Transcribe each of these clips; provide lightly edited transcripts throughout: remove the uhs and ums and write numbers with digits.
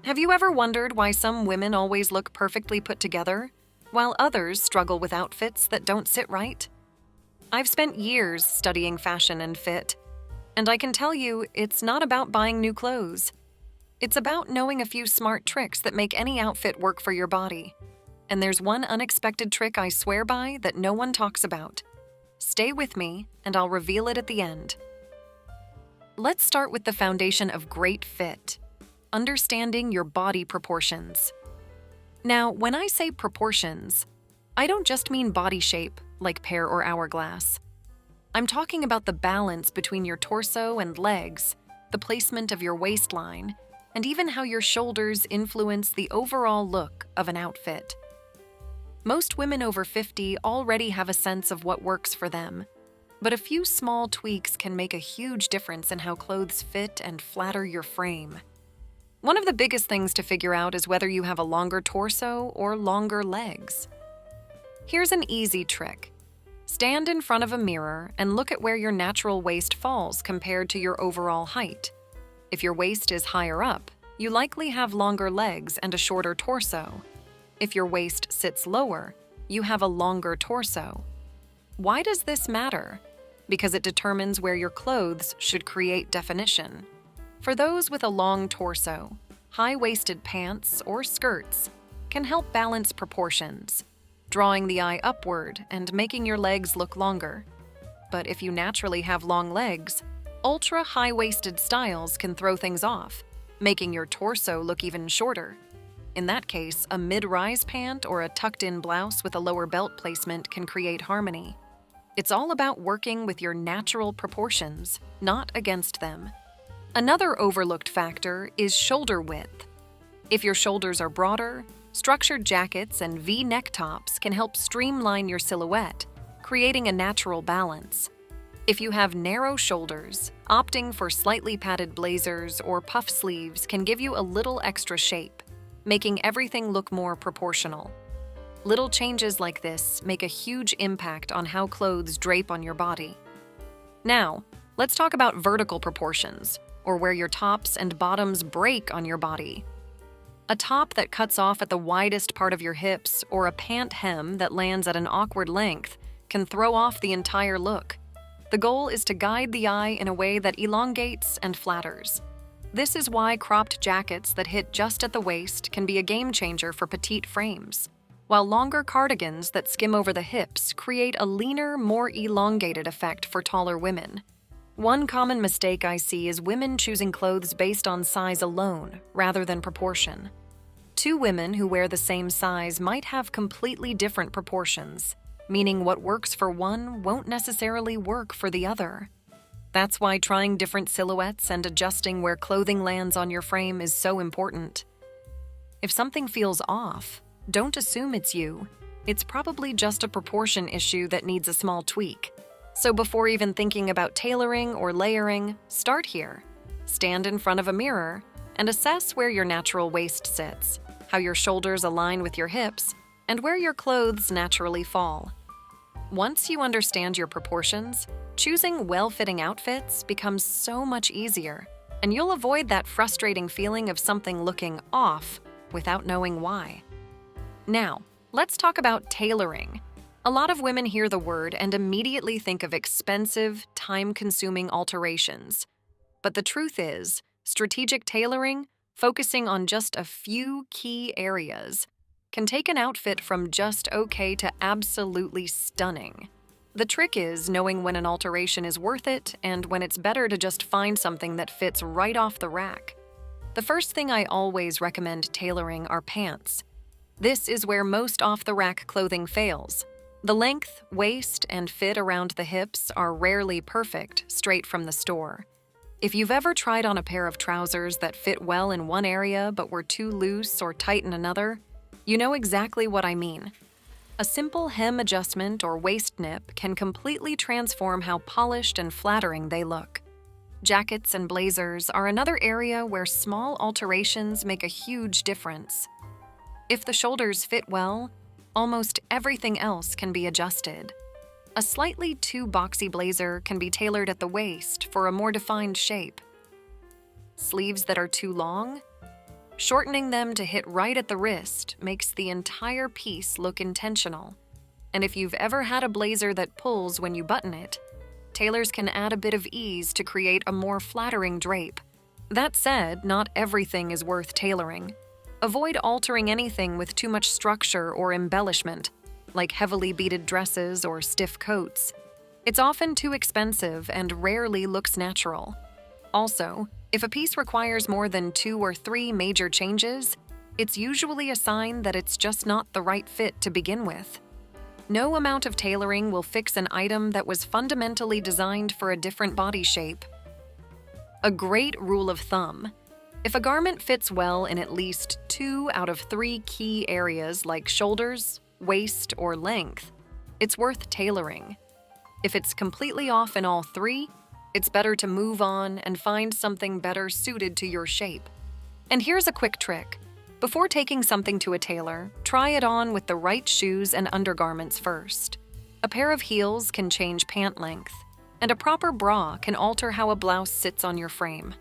Have you ever wondered why some women always look perfectly put together, while others struggle with outfits that don't sit right? I've spent years studying fashion and fit, and I can tell you it's not about buying new clothes. It's about knowing a few smart tricks that make any outfit work for your body. And there's one unexpected trick I swear by that no one talks about. Stay with me, and I'll reveal it at the end. Let's start with the foundation of great fit: understanding your body proportions. Now, when I say proportions, I don't just mean body shape, like pear or hourglass. I'm talking about the balance between your torso and legs, the placement of your waistline, and even how your shoulders influence the overall look of an outfit. Most women over 50 already have a sense of what works for them, but a few small tweaks can make a huge difference in how clothes fit and flatter your frame. One of the biggest things to figure out is whether you have a longer torso or longer legs. Here's an easy trick. Stand in front of a mirror and look at where your natural waist falls compared to your overall height. If your waist is higher up, you likely have longer legs and a shorter torso. If your waist sits lower, you have a longer torso. Why does this matter? Because it determines where your clothes should create definition. For those with a long torso, high-waisted pants or skirts can help balance proportions, drawing the eye upward and making your legs look longer. But if you naturally have long legs, ultra-high-waisted styles can throw things off, making your torso look even shorter. In that case, a mid-rise pant or a tucked-in blouse with a lower belt placement can create harmony. It's all about working with your natural proportions, not against them. Another overlooked factor is shoulder width. If your shoulders are broader, structured jackets and V-neck tops can help streamline your silhouette, creating a natural balance. If you have narrow shoulders, opting for slightly padded blazers or puff sleeves can give you a little extra shape, making everything look more proportional. Little changes like this make a huge impact on how clothes drape on your body. Now, let's talk about vertical proportions, or where your tops and bottoms break on your body. A top that cuts off at the widest part of your hips or a pant hem that lands at an awkward length can throw off the entire look. The goal is to guide the eye in a way that elongates and flatters. This is why cropped jackets that hit just at the waist can be a game changer for petite frames, while longer cardigans that skim over the hips create a leaner, more elongated effect for taller women. One common mistake I see is women choosing clothes based on size alone rather than proportion. Two women who wear the same size might have completely different proportions, meaning what works for one won't necessarily work for the other. That's why trying different silhouettes and adjusting where clothing lands on your frame is so important. If something feels off, don't assume it's you. It's probably just a proportion issue that needs a small tweak. So before even thinking about tailoring or layering, start here. Stand in front of a mirror and assess where your natural waist sits, how your shoulders align with your hips, and where your clothes naturally fall. Once you understand your proportions, choosing well-fitting outfits becomes so much easier, and you'll avoid that frustrating feeling of something looking off without knowing why. Now, let's talk about tailoring. A lot of women hear the word and immediately think of expensive, time-consuming alterations. But the truth is, strategic tailoring, focusing on just a few key areas, can take an outfit from just okay to absolutely stunning. The trick is knowing when an alteration is worth it and when it's better to just find something that fits right off the rack. The first thing I always recommend tailoring are pants. This is where most off-the-rack clothing fails. The length, waist, and fit around the hips are rarely perfect straight from the store. If you've ever tried on a pair of trousers that fit well in one area but were too loose or tight in another, you know exactly what I mean. A simple hem adjustment or waist nip can completely transform how polished and flattering they look. Jackets and blazers are another area where small alterations make a huge difference. If the shoulders fit well, almost everything else can be adjusted. A slightly too boxy blazer can be tailored at the waist for a more defined shape. Sleeves that are too long? Shortening them to hit right at the wrist makes the entire piece look intentional. And if you've ever had a blazer that pulls when you button it, tailors can add a bit of ease to create a more flattering drape. That said, not everything is worth tailoring. Avoid altering anything with too much structure or embellishment, like heavily beaded dresses or stiff coats. It's often too expensive and rarely looks natural. Also, if a piece requires more than 2 or 3 major changes, it's usually a sign that it's just not the right fit to begin with. No amount of tailoring will fix an item that was fundamentally designed for a different body shape. A great rule of thumb: if a garment fits well in at least 2 out of 3 key areas like shoulders, waist, or length, it's worth tailoring. If it's completely off in all 3, it's better to move on and find something better suited to your shape. And here's a quick trick. Before taking something to a tailor, try it on with the right shoes and undergarments first. A pair of heels can change pant length, and a proper bra can alter how a blouse sits on your frame.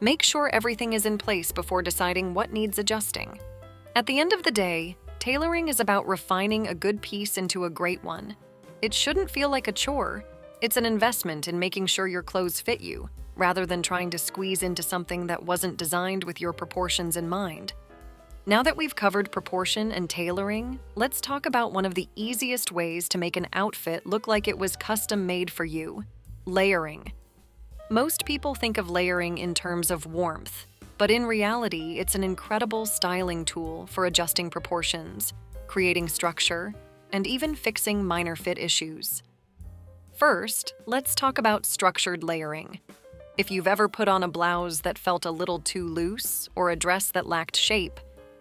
Make sure everything is in place before deciding what needs adjusting. At the end of the day, tailoring is about refining a good piece into a great one. It shouldn't feel like a chore. It's an investment in making sure your clothes fit you, rather than trying to squeeze into something that wasn't designed with your proportions in mind. Now that we've covered proportion and tailoring, let's talk about one of the easiest ways to make an outfit look like it was custom made for you: layering. Most people think of layering in terms of warmth, but in reality, it's an incredible styling tool for adjusting proportions, creating structure, and even fixing minor fit issues. First, let's talk about structured layering. If you've ever put on a blouse that felt a little too loose or a dress that lacked shape,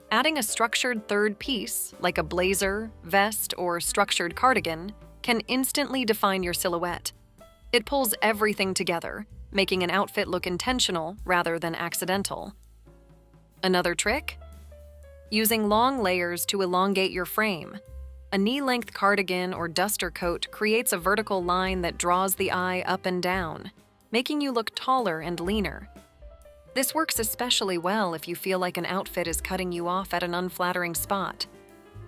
adding a structured third piece, like a blazer, vest, or structured cardigan, can instantly define your silhouette. It pulls everything together, making an outfit look intentional rather than accidental. Another trick? Using long layers to elongate your frame. A knee-length cardigan or duster coat creates a vertical line that draws the eye up and down, making you look taller and leaner. This works especially well if you feel like an outfit is cutting you off at an unflattering spot.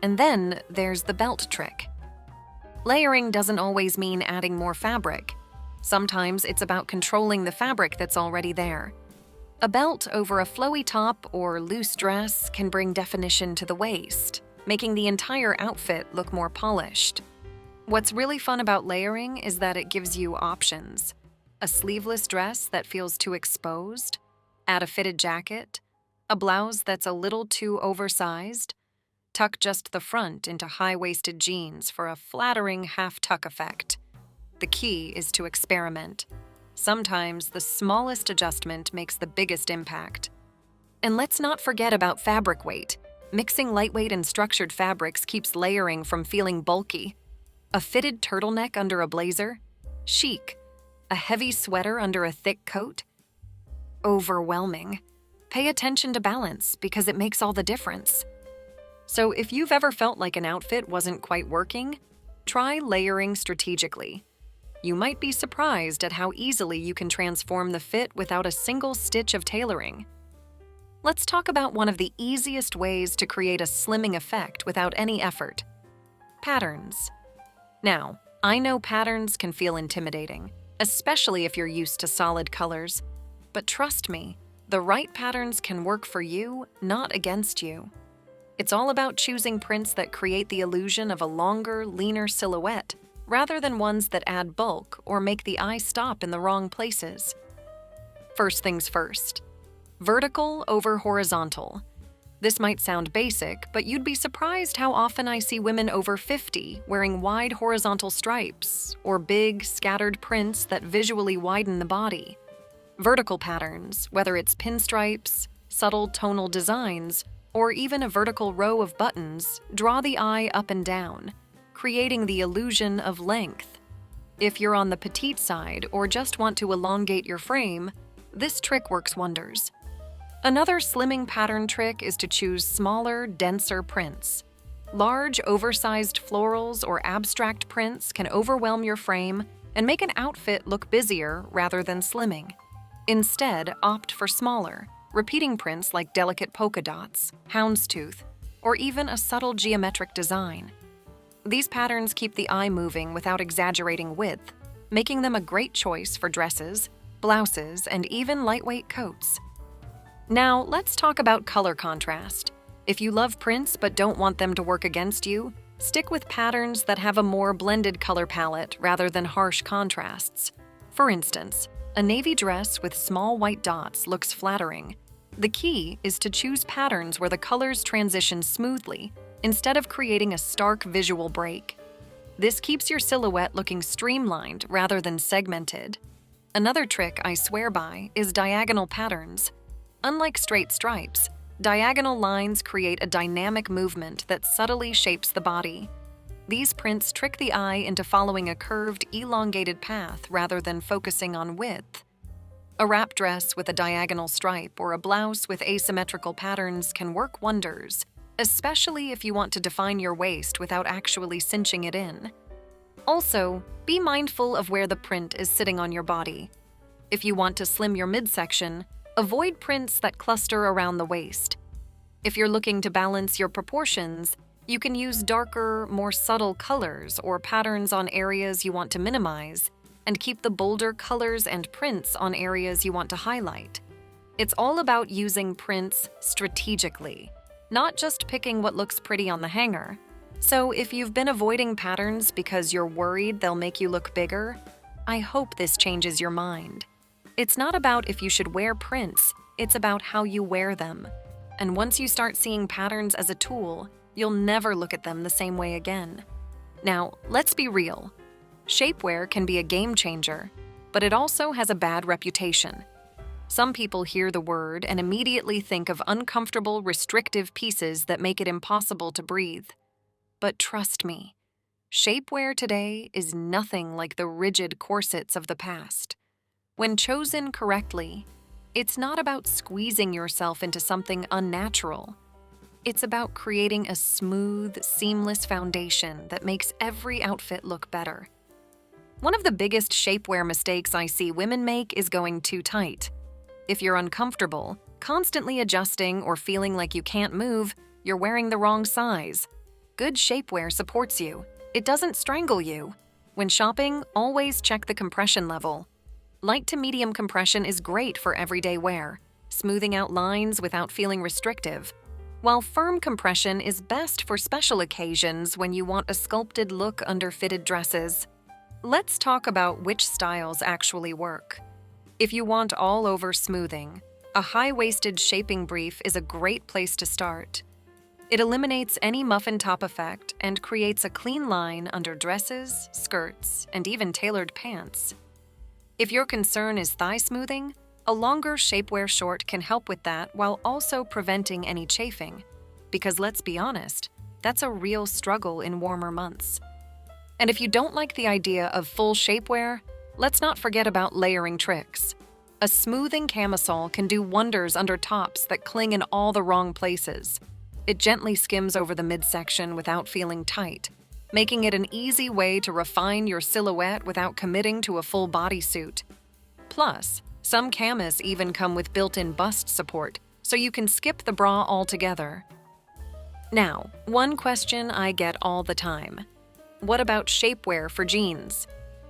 And then there's the belt trick. Layering doesn't always mean adding more fabric. Sometimes it's about controlling the fabric that's already there. A belt over a flowy top or loose dress can bring definition to the waist, making the entire outfit look more polished. What's really fun about layering is that it gives you options. A sleeveless dress that feels too exposed, add a fitted jacket, a blouse that's a little too oversized, tuck just the front into high-waisted jeans for a flattering half-tuck effect. The key is to experiment. Sometimes the smallest adjustment makes the biggest impact. And let's not forget about fabric weight. Mixing lightweight and structured fabrics keeps layering from feeling bulky. A fitted turtleneck under a blazer? Chic. A heavy sweater under a thick coat? Overwhelming. Pay attention to balance because it makes all the difference. So if you've ever felt like an outfit wasn't quite working, try layering strategically. You might be surprised at how easily you can transform the fit without a single stitch of tailoring. Let's talk about one of the easiest ways to create a slimming effect without any effort: patterns. Now, I know patterns can feel intimidating, especially if you're used to solid colors. But trust me, the right patterns can work for you, not against you. It's all about choosing prints that create the illusion of a longer, leaner silhouette, rather than ones that add bulk or make the eye stop in the wrong places. First things first. Vertical over horizontal. This might sound basic, but you'd be surprised how often I see women over 50 wearing wide horizontal stripes or big, scattered prints that visually widen the body. Vertical patterns, whether it's pinstripes, subtle tonal designs, or even a vertical row of buttons, draw the eye up and down, creating the illusion of length. If you're on the petite side or just want to elongate your frame, this trick works wonders. Another slimming pattern trick is to choose smaller, denser prints. Large, oversized florals or abstract prints can overwhelm your frame and make an outfit look busier rather than slimming. Instead, opt for smaller, repeating prints like delicate polka dots, houndstooth, or even a subtle geometric design. These patterns keep the eye moving without exaggerating width, making them a great choice for dresses, blouses, and even lightweight coats. Now, let's talk about color contrast. If you love prints but don't want them to work against you, stick with patterns that have a more blended color palette rather than harsh contrasts. For instance, a navy dress with small white dots looks flattering. The key is to choose patterns where the colors transition smoothly instead of creating a stark visual break. This keeps your silhouette looking streamlined rather than segmented. Another trick I swear by is diagonal patterns. Unlike straight stripes, diagonal lines create a dynamic movement that subtly shapes the body. These prints trick the eye into following a curved, elongated path rather than focusing on width. A wrap dress with a diagonal stripe or a blouse with asymmetrical patterns can work wonders, especially if you want to define your waist without actually cinching it in. Also, be mindful of where the print is sitting on your body. If you want to slim your midsection, avoid prints that cluster around the waist. If you're looking to balance your proportions, you can use darker, more subtle colors or patterns on areas you want to minimize, and keep the bolder colors and prints on areas you want to highlight. It's all about using prints strategically, not just picking what looks pretty on the hanger. So if you've been avoiding patterns because you're worried they'll make you look bigger, I hope this changes your mind. It's not about if you should wear prints, it's about how you wear them. And once you start seeing patterns as a tool, you'll never look at them the same way again. Now, let's be real. Shapewear can be a game changer, but it also has a bad reputation. Some people hear the word and immediately think of uncomfortable, restrictive pieces that make it impossible to breathe. But trust me, shapewear today is nothing like the rigid corsets of the past. When chosen correctly, it's not about squeezing yourself into something unnatural. It's about creating a smooth, seamless foundation that makes every outfit look better. One of the biggest shapewear mistakes I see women make is going too tight. If you're uncomfortable, constantly adjusting, or feeling like you can't move, you're wearing the wrong size. Good shapewear supports you. It doesn't strangle you. When shopping, always check the compression level. Light to medium compression is great for everyday wear, smoothing out lines without feeling restrictive, while firm compression is best for special occasions when you want a sculpted look under fitted dresses. Let's talk about which styles actually work. If you want all-over smoothing, a high-waisted shaping brief is a great place to start. It eliminates any muffin top effect and creates a clean line under dresses, skirts, and even tailored pants. If your concern is thigh smoothing, a longer shapewear short can help with that while also preventing any chafing, because let's be honest, that's a real struggle in warmer months. And if you don't like the idea of full shapewear, let's not forget about layering tricks. A smoothing camisole can do wonders under tops that cling in all the wrong places. It gently skims over the midsection without feeling tight, making it an easy way to refine your silhouette without committing to a full bodysuit. Plus, some camis even come with built-in bust support, so you can skip the bra altogether. Now, one question I get all the time. What about shapewear for jeans?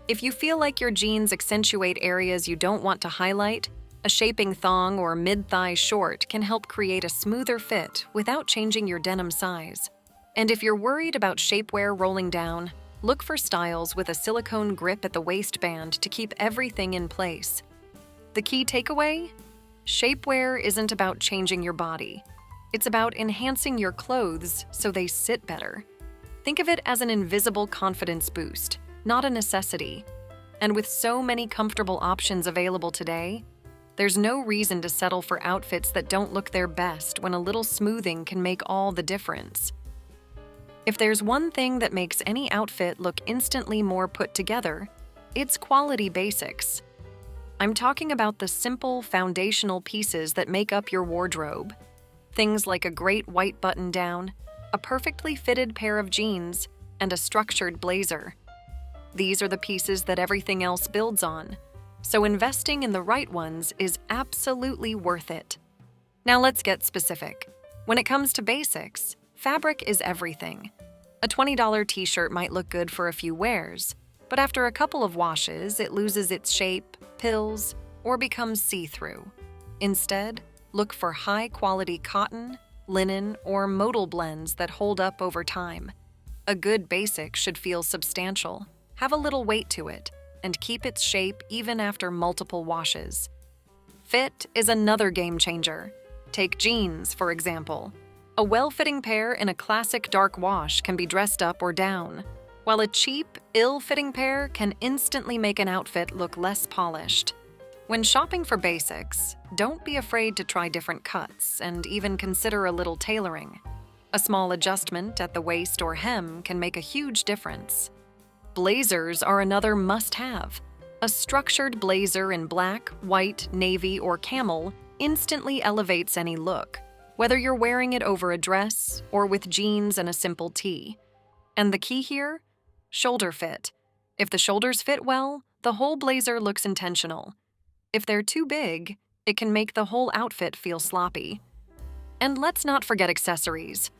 If you feel like your jeans accentuate areas you don't want to highlight, a shaping thong or mid-thigh short can help create a smoother fit without changing your denim size. And if you're worried about shapewear rolling down, look for styles with a silicone grip at the waistband to keep everything in place. The key takeaway? Shapewear isn't about changing your body. It's about enhancing your clothes so they sit better. Think of it as an invisible confidence boost, not a necessity. And with so many comfortable options available today, there's no reason to settle for outfits that don't look their best when a little smoothing can make all the difference. If there's one thing that makes any outfit look instantly more put together, it's quality basics. I'm talking about the simple, foundational pieces that make up your wardrobe. Things like a great white button-down, a perfectly fitted pair of jeans, and a structured blazer. These are the pieces that everything else builds on, so investing in the right ones is absolutely worth it. Now let's get specific. When it comes to basics, fabric is everything. A $20 t-shirt might look good for a few wears, but after a couple of washes, it loses its shape, pills, or becomes see-through. Instead, look for high-quality cotton, linen, or modal blends that hold up over time. A good basic should feel substantial, have a little weight to it, and keep its shape even after multiple washes. Fit is another game changer. Take jeans, for example. A well-fitting pair in a classic dark wash can be dressed up or down, while a cheap, ill-fitting pair can instantly make an outfit look less polished. When shopping for basics, don't be afraid to try different cuts and even consider a little tailoring. A small adjustment at the waist or hem can make a huge difference. Blazers are another must-have. A structured blazer in black, white, navy, or camel instantly elevates any look, whether you're wearing it over a dress or with jeans and a simple tee. And the key here? Shoulder fit. If the shoulders fit well, the whole blazer looks intentional. If they're too big, it can make the whole outfit feel sloppy. And let's not forget accessories.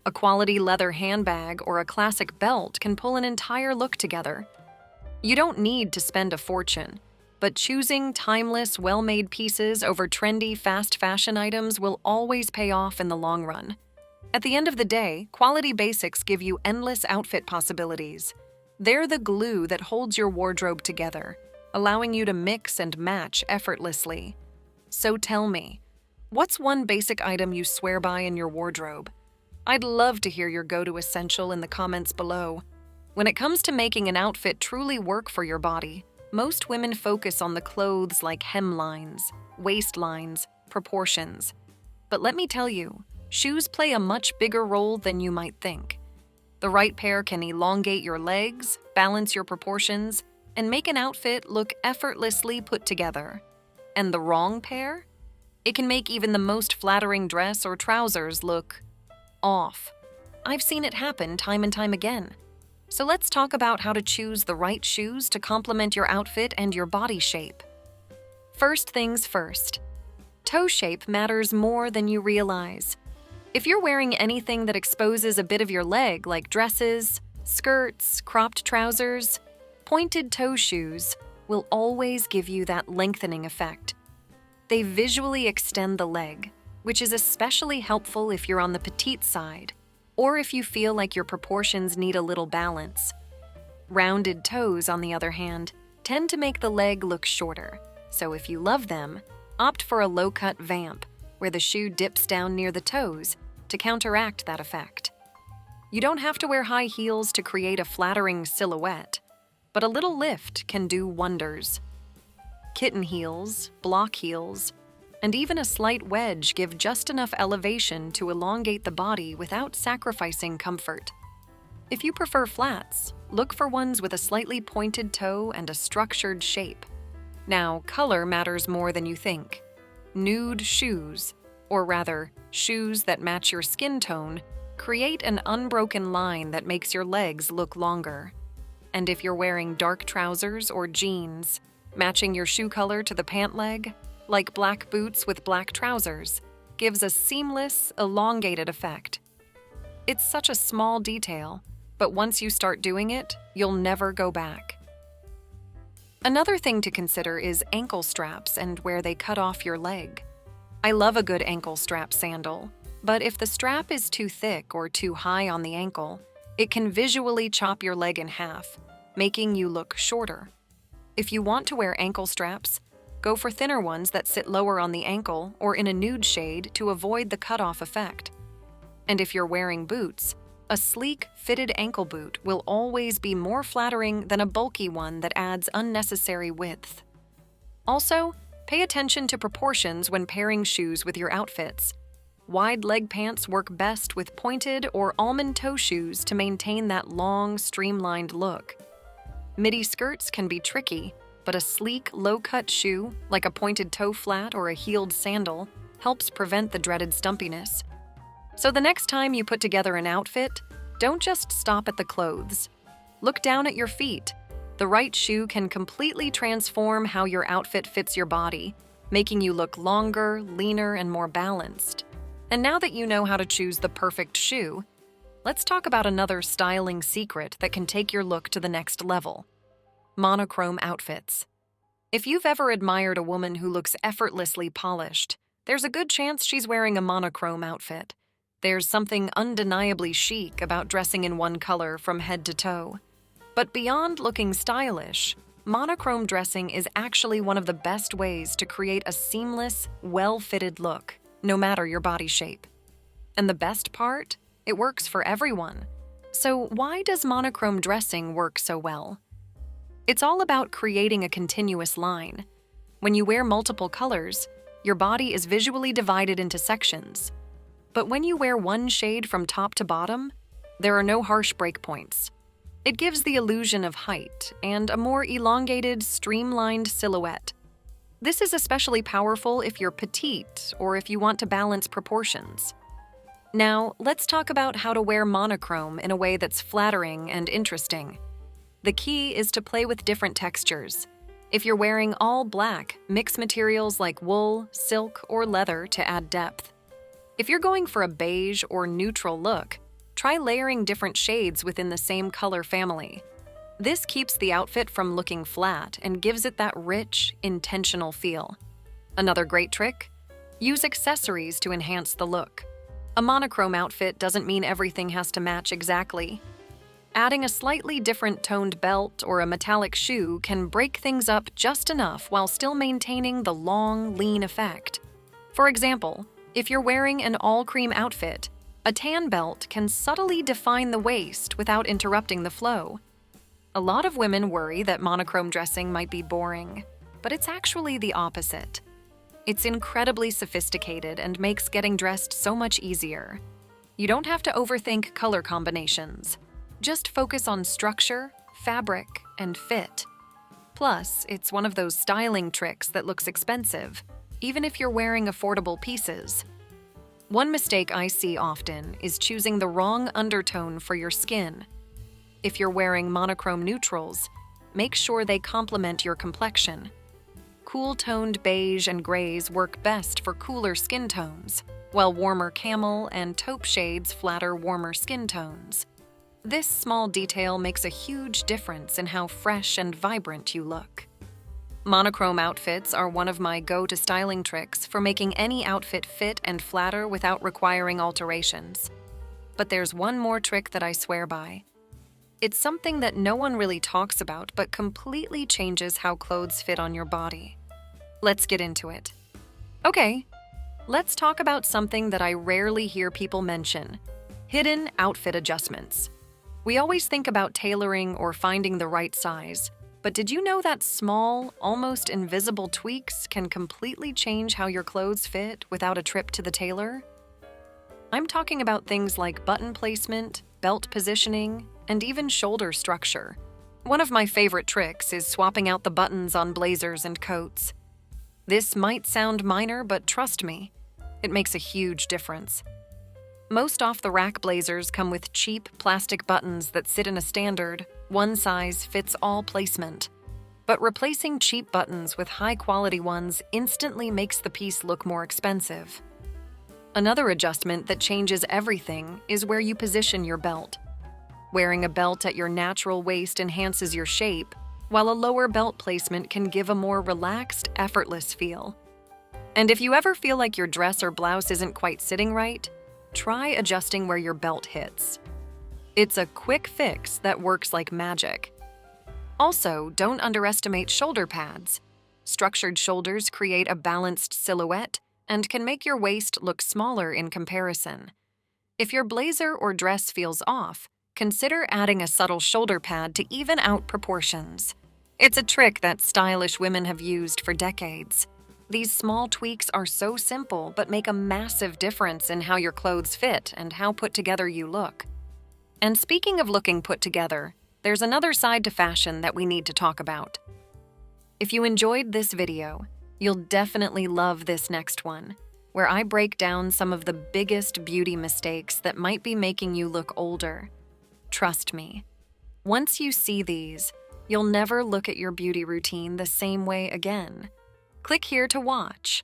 A quality leather handbag or a classic belt can pull an entire look together. You don't need to spend a fortune, but choosing timeless, well-made pieces over trendy, fast fashion items will always pay off in the long run. At the end of the day, quality basics give you endless outfit possibilities. They're the glue that holds your wardrobe together, allowing you to mix and match effortlessly. So tell me, what's one basic item you swear by in your wardrobe? I'd love to hear your go-to essential in the comments below. When it comes to making an outfit truly work for your body, most women focus on the clothes like hemlines, waistlines, proportions. But let me tell you, shoes play a much bigger role than you might think. The right pair can elongate your legs, balance your proportions, and make an outfit look effortlessly put together. And the wrong pair? It can make even the most flattering dress or trousers look off. I've seen it happen time and time again. So let's talk about how to choose the right shoes to complement your outfit and your body shape. First things first. Toe shape matters more than you realize. If you're wearing anything that exposes a bit of your leg, like dresses, skirts, cropped trousers, pointed toe shoes will always give you that lengthening effect. They visually extend the leg, which is especially helpful if you're on the petite side, or if you feel like your proportions need a little balance. Rounded toes, on the other hand, tend to make the leg look shorter, so if you love them, opt for a low-cut vamp, where the shoe dips down near the toes to counteract that effect. You don't have to wear high heels to create a flattering silhouette, but a little lift can do wonders. Kitten heels, block heels, and even a slight wedge give just enough elevation to elongate the body without sacrificing comfort. If you prefer flats, look for ones with a slightly pointed toe and a structured shape. Now, color matters more than you think. Nude shoes, or rather, shoes that match your skin tone, create an unbroken line that makes your legs look longer. And if you're wearing dark trousers or jeans, matching your shoe color to the pant leg, like black boots with black trousers, gives a seamless, elongated effect. It's such a small detail, but once you start doing it, you'll never go back. Another thing to consider is ankle straps and where they cut off your leg. I love a good ankle strap sandal, but if the strap is too thick or too high on the ankle, it can visually chop your leg in half, making you look shorter. If you want to wear ankle straps, go for thinner ones that sit lower on the ankle or in a nude shade to avoid the cutoff effect. And if you're wearing boots, a sleek, fitted ankle boot will always be more flattering than a bulky one that adds unnecessary width. Also, pay attention to proportions when pairing shoes with your outfits. Wide leg pants work best with pointed or almond toe shoes to maintain that long, streamlined look. Midi skirts can be tricky, but a sleek, low-cut shoe, like a pointed toe flat or a heeled sandal, helps prevent the dreaded stumpiness. So the next time you put together an outfit, don't just stop at the clothes. Look down at your feet. The right shoe can completely transform how your outfit fits your body. making you look longer, leaner, and more balanced. And now that you know how to choose the perfect shoe, let's talk about another styling secret that can take your look to the next level: monochrome outfits. If you've ever admired a woman who looks effortlessly polished, there's a good chance she's wearing a monochrome outfit. There's something undeniably chic about dressing in one color from head to toe. But beyond looking stylish, monochrome dressing is actually one of the best ways to create a seamless, well-fitted look, no matter your body shape. And the best part? It works for everyone. So why does monochrome dressing work so well? It's all about creating a continuous line. When you wear multiple colors, your body is visually divided into sections. But when you wear one shade from top to bottom, there are no harsh breakpoints. It gives the illusion of height and a more elongated, streamlined silhouette. This is especially powerful if you're petite or if you want to balance proportions. Now, let's talk about how to wear monochrome in a way that's flattering and interesting. The key is to play with different textures. If you're wearing all black, mix materials like wool, silk, or leather to add depth. If you're going for a beige or neutral look, try layering different shades within the same color family. This keeps the outfit from looking flat and gives it that rich, intentional feel. Another great trick? Use accessories to enhance the look. A monochrome outfit doesn't mean everything has to match exactly. Adding a slightly different toned belt or a metallic shoe can break things up just enough while still maintaining the long, lean effect. For example, if you're wearing an all-cream outfit, a tan belt can subtly define the waist without interrupting the flow. A lot of women worry that monochrome dressing might be boring, but it's actually the opposite. It's incredibly sophisticated and makes getting dressed so much easier. You don't have to overthink color combinations. Just focus on structure, fabric, and fit. Plus, it's one of those styling tricks that looks expensive, even if you're wearing affordable pieces. One mistake I see often is choosing the wrong undertone for your skin. If you're wearing monochrome neutrals, make sure they complement your complexion. Cool-toned beige and grays work best for cooler skin tones, while warmer camel and taupe shades flatter warmer skin tones. This small detail makes a huge difference in how fresh and vibrant you look. Monochrome outfits are one of my go-to styling tricks for making any outfit fit and flatter without requiring alterations. But there's one more trick that I swear by. It's something that no one really talks about but completely changes how clothes fit on your body. Let's get into it. Okay, let's talk about something that I rarely hear people mention: hidden outfit adjustments. We always think about tailoring or finding the right size, but did you know that small, almost invisible tweaks can completely change how your clothes fit without a trip to the tailor? I'm talking about things like button placement, belt positioning, and even shoulder structure. One of my favorite tricks is swapping out the buttons on blazers and coats. This might sound minor, but trust me, it makes a huge difference. Most off-the-rack blazers come with cheap plastic buttons that sit in a standard, one-size-fits-all placement. But replacing cheap buttons with high-quality ones instantly makes the piece look more expensive. Another adjustment that changes everything is where you position your belt. Wearing a belt at your natural waist enhances your shape, while a lower belt placement can give a more relaxed, effortless feel. And if you ever feel like your dress or blouse isn't quite sitting right, try adjusting where your belt hits. It's a quick fix that works like magic. Also, don't underestimate shoulder pads. Structured shoulders create a balanced silhouette and can make your waist look smaller in comparison. If your blazer or dress feels off, consider adding a subtle shoulder pad to even out proportions. It's a trick that stylish women have used for decades. These small tweaks are so simple but make a massive difference in how your clothes fit and how put together you look. And speaking of looking put together, there's another side to fashion that we need to talk about. If you enjoyed this video, you'll definitely love this next one, where I break down some of the biggest beauty mistakes that might be making you look older. Trust me, once you see these, you'll never look at your beauty routine the same way again. Click here to watch.